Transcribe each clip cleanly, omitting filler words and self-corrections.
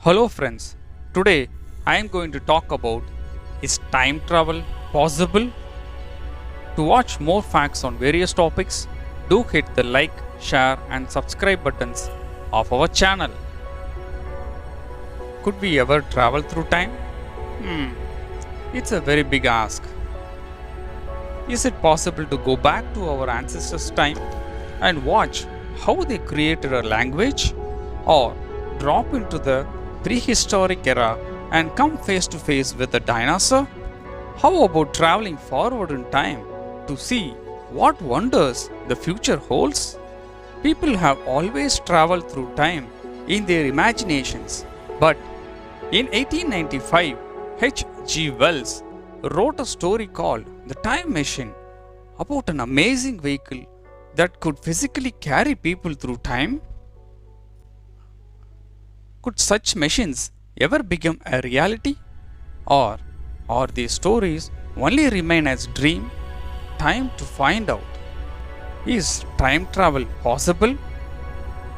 Hello friends, today I am going to talk about is time travel possible? To watch more facts on various topics, do hit the like, share and subscribe buttons of our channel. Could we ever travel through time? It's a very big ask. Is it possible to go back to our ancestors' time and watch how they created a language, or drop into the prehistoric era and come face to face with a dinosaur? How about traveling forward in time to see what wonders the future holds? People have always traveled through time in their imaginations, but in 1895, H.G. Wells wrote a story called The Time Machine about an amazing vehicle that could physically carry people through time. Could such machines ever become a reality? Or are these stories only remain as dream? Time to find out. Is time travel possible?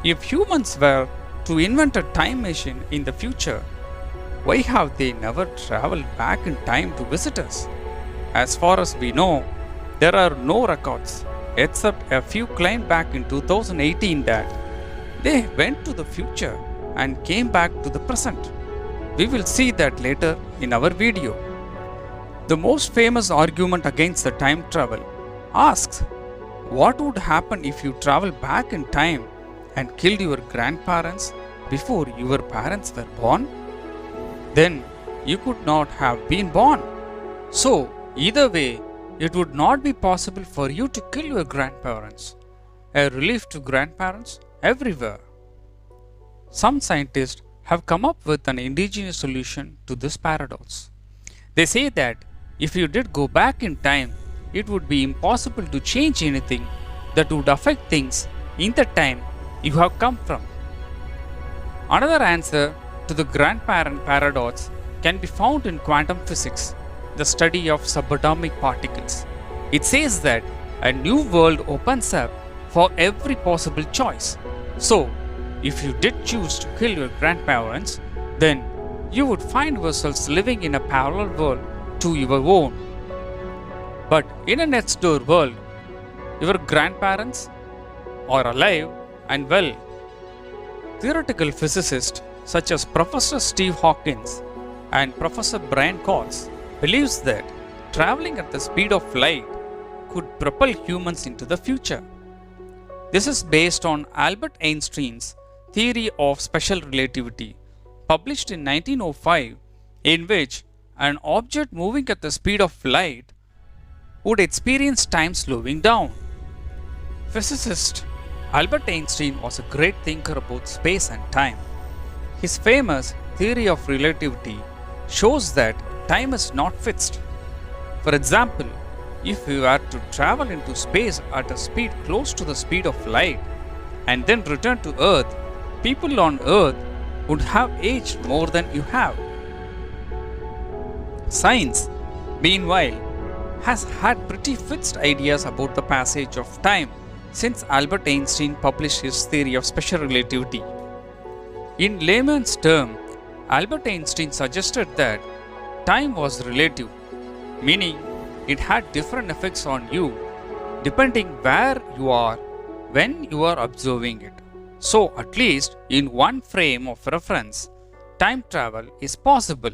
If humans were to invent a time machine in the future, why have they never traveled back in time to visit us? As far as we know, there are no records except a few claimed back in 2018 that they went to the future and came back to the present. We will see that later in our video. The most famous argument against the time travel asks, what would happen if you travel back in time and killed your grandparents before your parents were born? Then you could not have been born. So either way, it would not be possible for you to kill your grandparents. A relief to grandparents everywhere. Some scientists have come up with an ingenious solution to this paradox. They say that if you did go back in time, it would be impossible to change anything that would affect things in the time you have come from. Another answer to the grandparent paradox can be found in quantum physics, the study of subatomic particles. It says that a new world opens up for every possible choice. So, if you did choose to kill your grandparents, then you would find yourselves living in a parallel world to your own. But in a next door world, your grandparents are alive and well. Theoretical physicists such as Professor Steve Hawkins and Professor Brian Cox believes that traveling at the speed of light could propel humans into the future. This is based on Albert Einstein's theory of special relativity, published in 1905, in which an object moving at the speed of light would experience time slowing down. Physicist Albert Einstein was a great thinker about space and time. His famous theory of relativity shows that time is not fixed. For example, if you were to travel into space at a speed close to the speed of light and then return to Earth, people on Earth would have aged more than you have. Science, meanwhile, has had pretty fixed ideas about the passage of time since Albert Einstein published his theory of special relativity. In layman's terms, Albert Einstein suggested that time was relative, meaning it had different effects on you depending where you are when you are observing it. So, at least in one frame of reference, time travel is possible.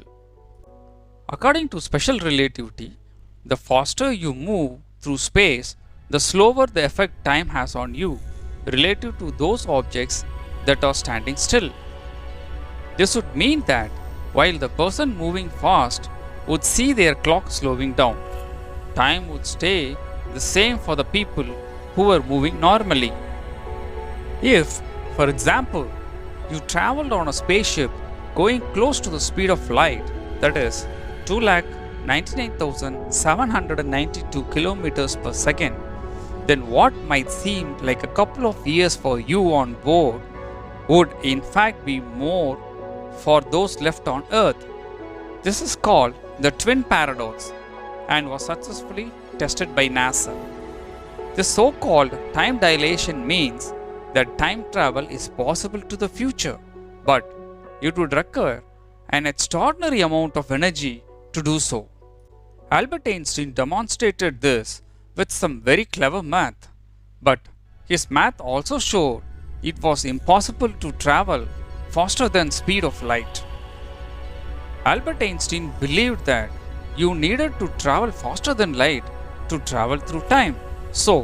According to special relativity, the faster you move through space, the slower the effect time has on you relative to those objects that are standing still. This would mean that while the person moving fast would see their clock slowing down, time would stay the same for the people who were moving normally. If, for example, you traveled on a spaceship going close to the speed of light, that is 2,99,792 kilometers per second, then what might seem like a couple of years for you on board would in fact be more for those left on Earth. This is called the twin paradox and was successfully tested by NASA. This so-called time dilation means that time travel is possible to the future, but it would require an extraordinary amount of energy to do so. Albert Einstein demonstrated this with some very clever math, but his math also showed it was impossible to travel faster than speed of light. Albert Einstein believed that you needed to travel faster than light to travel through time, so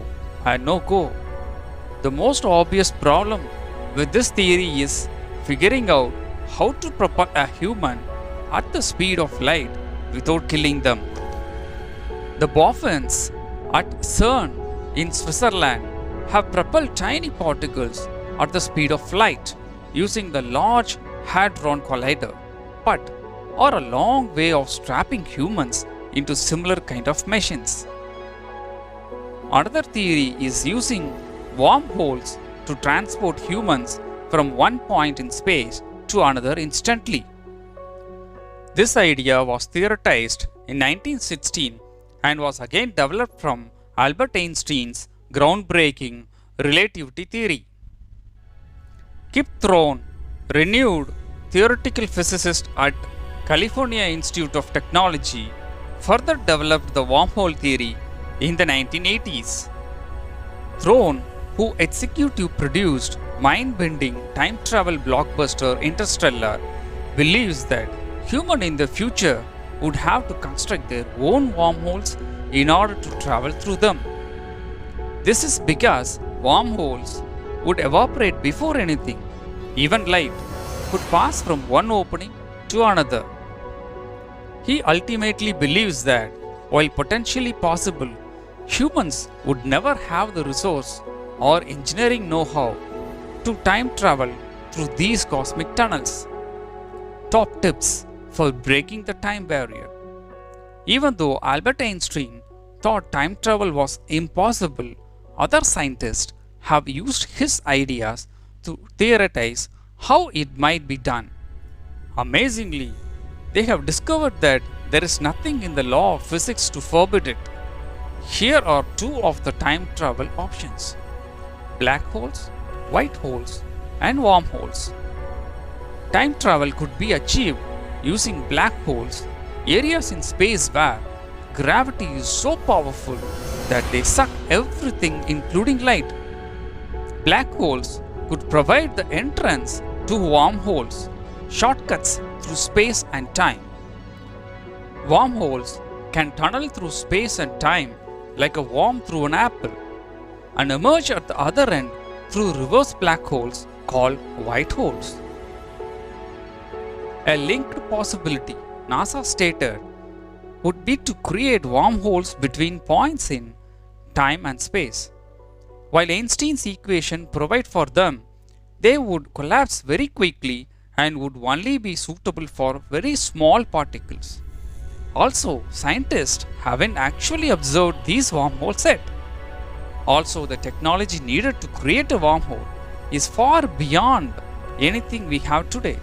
no go. The most obvious problem with this theory is figuring out how to propel a human at the speed of light without killing them. The boffins at CERN in Switzerland have propelled tiny particles at the speed of light using the Large Hadron Collider, but are a long way of strapping humans into similar kind of machines. Another theory is using wormholes to transport humans from one point in space to another instantly. This idea was theorized in 1916 and was again developed from Albert Einstein's groundbreaking relativity theory. Kip Thorne, renowned theoretical physicist at California Institute of Technology, further developed the wormhole theory in the 1980s. Thorne, who executive produced mind-bending time travel blockbuster Interstellar, believes that humans in the future would have to construct their own wormholes in order to travel through them. This is because wormholes would evaporate before anything, even light, could pass from one opening to another. He ultimately believes that, while potentially possible, humans would never have the resource or engineering know-how to time travel through these cosmic tunnels. Top tips for breaking the time barrier. Even though Albert Einstein thought time travel was impossible, other scientists have used his ideas to theorize how it might be done. Amazingly, they have discovered that there is nothing in the law of physics to forbid it. Here are two of the time travel options: black holes, white holes, and wormholes. Time travel could be achieved using black holes, areas in space where gravity is so powerful that they suck everything including light. Black holes could provide the entrance to wormholes, shortcuts through space and time. Wormholes can tunnel through space and time like a worm through an apple and emerge at the other end through reverse black holes called white holes. A linked possibility, NASA stated, would be to create wormholes between points in time and space. While Einstein's equation provide for them, they would collapse very quickly and would only be suitable for very small particles. Also, scientists haven't actually observed these wormholes yet. Also, the technology needed to create a wormhole is far beyond anything we have today.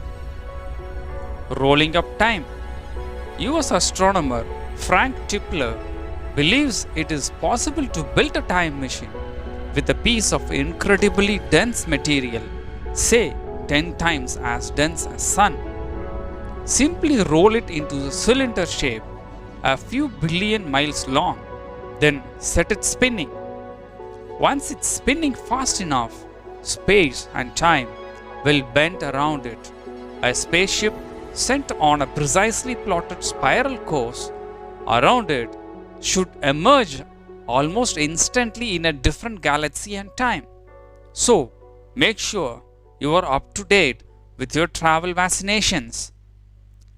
Rolling up time. US astronomer Frank Tipler believes it is possible to build a time machine with a piece of incredibly dense material, say 10 times as dense as sun. Simply roll it into a cylinder shape a few billion miles long, then set it spinning. Once it's spinning fast enough, space and time will bend around it. A spaceship sent on a precisely plotted spiral course around it should emerge almost instantly in a different galaxy and time. So, make sure you are up to date with your travel vaccinations.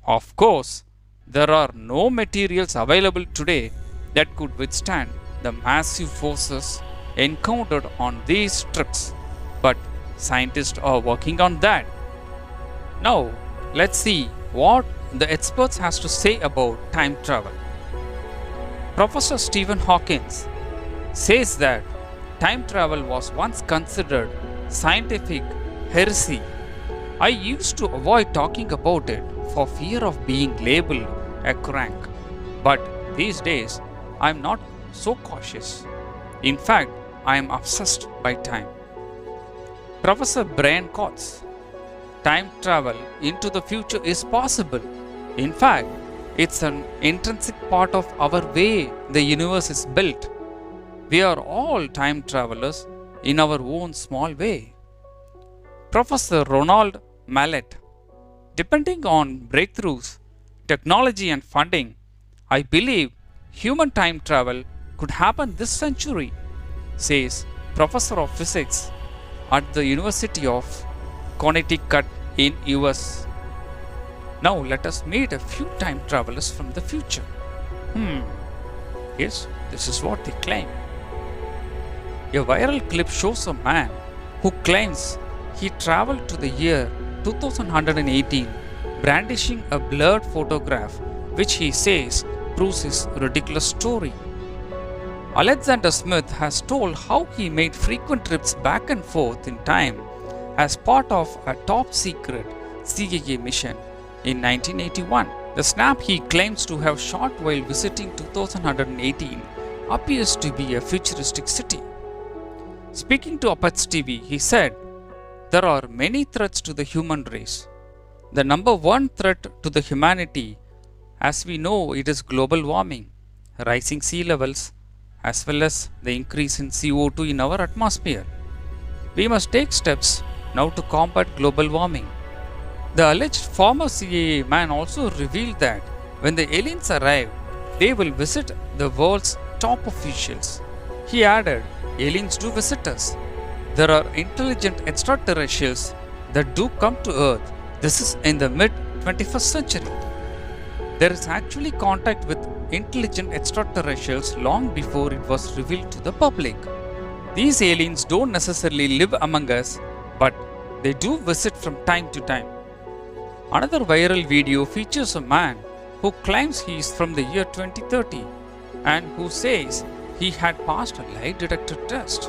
Of course, there are no materials available today that could withstand the massive forces encountered on these trips, but scientists are working on that. Now, let's see what the experts has to say about time travel. Professor Stephen Hawking says that time travel was once considered scientific heresy. I used to avoid talking about it for fear of being labeled a crank, but these days I am not so cautious. In fact, I am obsessed by time. Professor Brian Coates time travel into the future is possible. In fact, it's an intrinsic part of our way the universe is built. We are all time travelers in our own small way. Professor Ronald Mallet, depending on breakthroughs, technology, and funding, I believe human time travel could happen this century, says Professor of Physics at the University of Connecticut in US. Now let us meet a few time travelers from the future. Yes, this is what they claim. A viral clip shows a man who claims he traveled to the year 2118 brandishing a blurred photograph which he says proves his ridiculous story. Alexander Smith has told how he made frequent trips back and forth in time as part of a top secret CIA mission in 1981. The snap he claims to have shot while visiting 2118 appears to be a futuristic city. Speaking to Apex TV, he said, "There are many threats to the human race. The number one threat to the humanity, as we know, it is global warming, rising sea levels, as well as the increase in CO2 in our atmosphere. We must take steps now to combat global warming." The alleged former CIA man also revealed that when the aliens arrive, they will visit the world's top officials. He added, "Aliens do visit us. There are intelligent extraterrestrials that do come to Earth. This is in the mid-21st century. There is actually contact with intelligent extraterrestrials long before it was revealed to the public. These aliens don't necessarily live among us, but they do visit from time to time." Another viral video features a man who claims he is from the year 2030 and who says he had passed a lie detector test.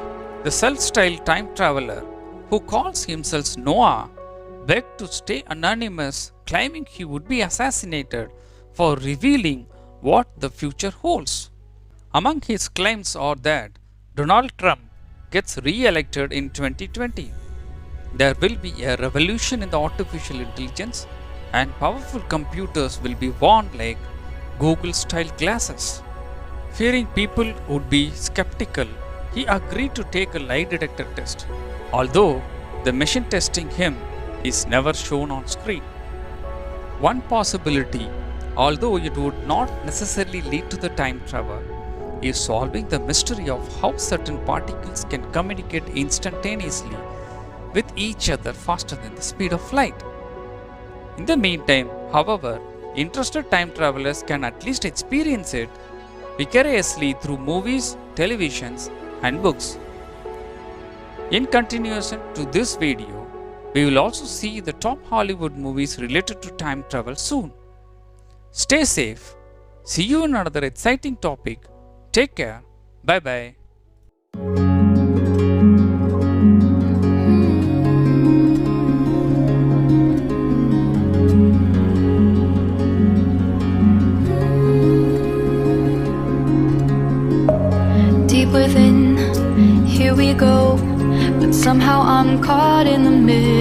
The self-styled time traveler, who calls himself Noah, begged to stay anonymous, claiming he would be assassinated for revealing what the future holds. Among his claims are that Donald Trump gets re-elected in 2020. There will be a revolution in the artificial intelligence and powerful computers will be worn like Google-style glasses. Fearing people would be skeptical, he agreed to take a lie detector test, although the machine testing him is never shown on screen. One possibility, although it would not necessarily lead to the time travel, is solving the mystery of how certain particles can communicate instantaneously with each other faster than the speed of light. In the meantime, however, interested time travelers can at least experience it vicariously through movies, televisions, and books. In continuation to this video, we will also see the top Hollywood movies related to time travel soon. Stay safe. See you in another exciting topic. Take care. Bye bye. Deep within, here we go, but somehow I'm caught in the middle.